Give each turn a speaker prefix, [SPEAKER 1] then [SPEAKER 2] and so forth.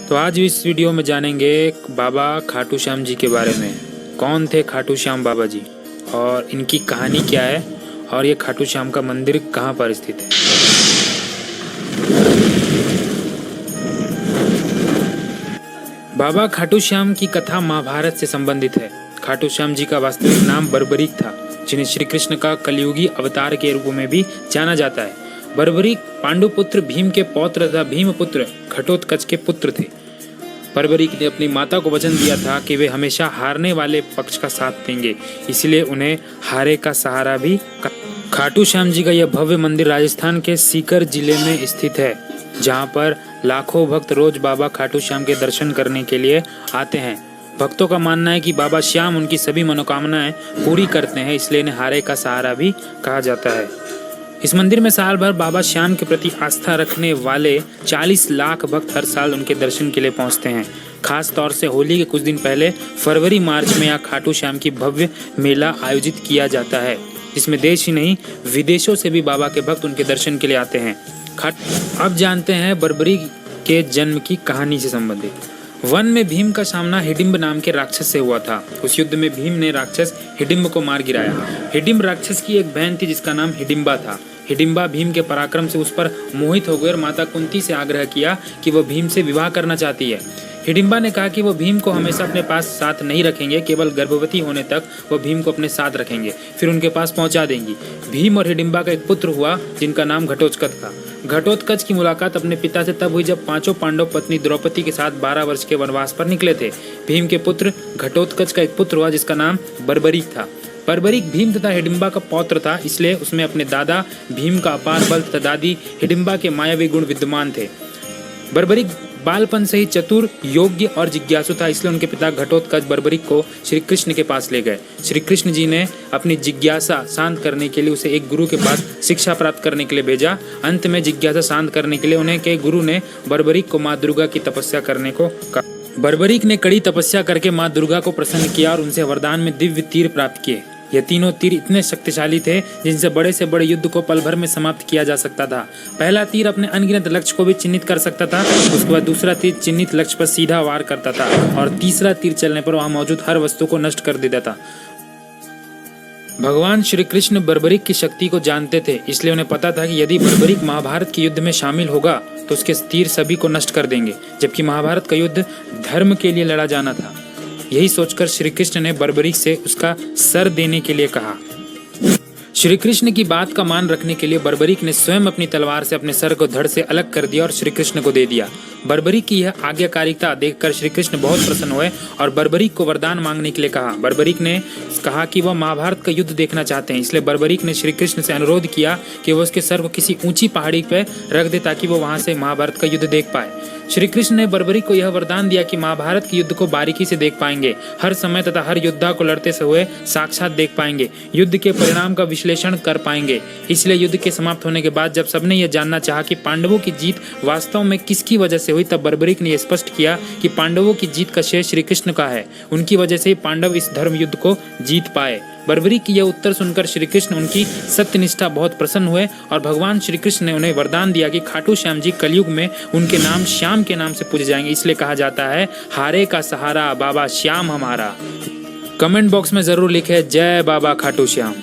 [SPEAKER 1] तो आज इस वीडियो में जानेंगे बाबा खाटू श्याम जी के बारे में। कौन थे खाटू श्याम बाबा जी और इनकी कहानी क्या है और ये खाटू श्याम का मंदिर कहाँ पर स्थित है। बाबा खाटू श्याम की कथा महाभारत से संबंधित है। खाटू श्याम जी का वास्तविक नाम बर्बरीक था, जिन्हें श्री कृष्ण का कलयुगी अवतार के रूप में भी जाना जाता है। बर्बरीक पांडुपुत्र भीम के पौत्र तथा भीमपुत्र घटोत्कच के पुत्र थे। बर्बरीक ने अपनी माता को वचन दिया था कि वे हमेशा हारने वाले पक्ष का साथ देंगे, इसलिए उन्हें हारे का सहारा भी। खाटू श्याम जी का यह भव्य मंदिर राजस्थान के सीकर जिले में स्थित है, जहां पर लाखों भक्त रोज बाबा खाटू श्याम के दर्शन करने के लिए आते हैं। भक्तों का मानना है कि बाबा श्याम उनकी सभी मनोकामनाएं पूरी करते हैं, इसलिए इन्हें हारे का सहारा भी कहा जाता है। इस मंदिर में साल भर बाबा श्याम के प्रति आस्था रखने वाले 40 लाख भक्त हर साल उनके दर्शन के लिए पहुंचते हैं। खास तौर से होली के कुछ दिन पहले फरवरी मार्च में यहाँ खाटू श्याम की भव्य मेला आयोजित किया जाता है, जिसमें देश ही नहीं विदेशों से भी बाबा के भक्त उनके दर्शन के लिए आते हैं। अब जानते हैं बर्बरीक के जन्म की कहानी से संबंधित। वन में भीम का सामना हिडिंब नाम के राक्षस से हुआ था। उस युद्ध में भीम ने राक्षस हिडिंब को मार गिराया। हिडिंब राक्षस की एक बहन थी जिसका नाम हिडिंबा था। हिडिंबा भीम के पराक्रम से उस पर मोहित हो गई और माता कुंती से आग्रह किया कि वह भीम से विवाह करना चाहती है। हिडिंबा ने कहा कि वो भीम को हमेशा अपने पास साथ नहीं रखेंगे, केवल गर्भवती होने तक वो भीम को अपने साथ रखेंगे, फिर उनके पास पहुंचा देंगी। भीम और हिडिंबा का एक पुत्र हुआ जिनका नाम घटोत्कच था। घटोत्कच की मुलाकात अपने पिता से तब हुई जब पांचों पांडव पत्नी द्रौपदी के साथ 12 वर्ष के वनवास पर निकले थे। भीम के पुत्र घटोत्कच का एक पुत्र हुआ जिसका नाम बर्बरीक था। बर्बरीक भीम तथा हिडिंबा का पौत्र था, इसलिए उसमें अपने दादा भीम का अपार बल तथा दादी हिडिंबा के मायावी गुण विद्यमान थे। बर्बरीक बालपन से ही चतुर, योग्य और जिज्ञासु था, इसलिए उनके पिता घटोत्कच बर्बरीक को श्री कृष्ण के पास ले गए। श्री कृष्ण जी ने अपनी जिज्ञासा शांत करने के लिए उसे एक गुरु के पास शिक्षा प्राप्त करने के लिए भेजा। अंत में जिज्ञासा शांत करने के लिए उन्हें के गुरु ने बर्बरीक को माँ दुर्गा की तपस्या करने को कहा। बर्बरीक ने कड़ी तपस्या करके माँ दुर्गा को प्रसन्न किया और उनसे वरदान में दिव्य तीर प्राप्त किए। ये तीनों तीर इतने शक्तिशाली थे जिनसे बड़े से बड़े युद्ध को पल भर में समाप्त किया जा सकता था। पहला तीर अपने अनगिनत लक्ष्य को भी चिन्हित कर सकता था, उसके बाद दूसरा तीर चिन्हित लक्ष्य पर सीधा वार करता था और तीसरा तीर चलने पर वहां मौजूद हर वस्तु को नष्ट कर देता था। भगवान श्री कृष्ण बर्बरीक की शक्ति को जानते थे, इसलिए उन्हें पता था कि यदि बर्बरीक महाभारत के युद्ध में शामिल होगा तो उसके तीर सभी को नष्ट कर देंगे, जबकि महाभारत का युद्ध धर्म के लिए लड़ा जाना था। यही सोचकर श्री कृष्ण ने बर्बरीक से उसका सर देने के लिए कहा। श्री कृष्ण की बात का मान रखने के लिए बर्बरीक ने स्वयं अपनी तलवार से अपने सर को धड़ से अलग कर दिया और श्री कृष्ण को दे दिया। बर्बरीक की यह आज्ञाकारिता देखकर श्री कृष्ण बहुत प्रसन्न हुए और बर्बरीक को वरदान मांगने के लिए कहा। बर्बरीक ने कहा कि वह महाभारत का युद्ध देखना चाहते हैं, इसलिए बर्बरीक ने श्री कृष्ण से अनुरोध किया कि वह उसके सर को किसी ऊंची पहाड़ी पर रख दे ताकि वो वहां से महाभारत का युद्ध देख पाए। श्री कृष्ण ने बर्बरीक को यह वरदान दिया कि महाभारत के युद्ध को बारीकी से देख पाएंगे, हर समय तथा हर योद्धा को लड़ते हुए साक्षात देख पाएंगे, युद्ध के परिणाम का विश्लेषण कर पाएंगे। इसलिए युद्ध के समाप्त होने के बाद जब सबने यह जानना चाहा कि पांडवों की जीत वास्तव में किसकी वजह से हुई, तब बर्बरीक ने यह स्पष्ट किया कि पांडवों की जीत का श्रेय श्री कृष्ण का है। उनकी वजह से ही पांडव इस धर्म युद्ध को जीत पाए। बर्बरीक की यह उत्तर सुनकर श्री कृष्ण उनकी सत्यनिष्ठा बहुत प्रसन्न हुए और भगवान श्री कृष्ण ने उन्हें वरदान दिया कि खाटू श्याम जी कलयुग में उनके नाम श्याम के नाम से पूजे जाएंगे। इसलिए कहा जाता है, हारे का सहारा बाबा श्याम हमारा। कमेंट बॉक्स में जरूर लिखें, जय बाबा खाटू श्याम।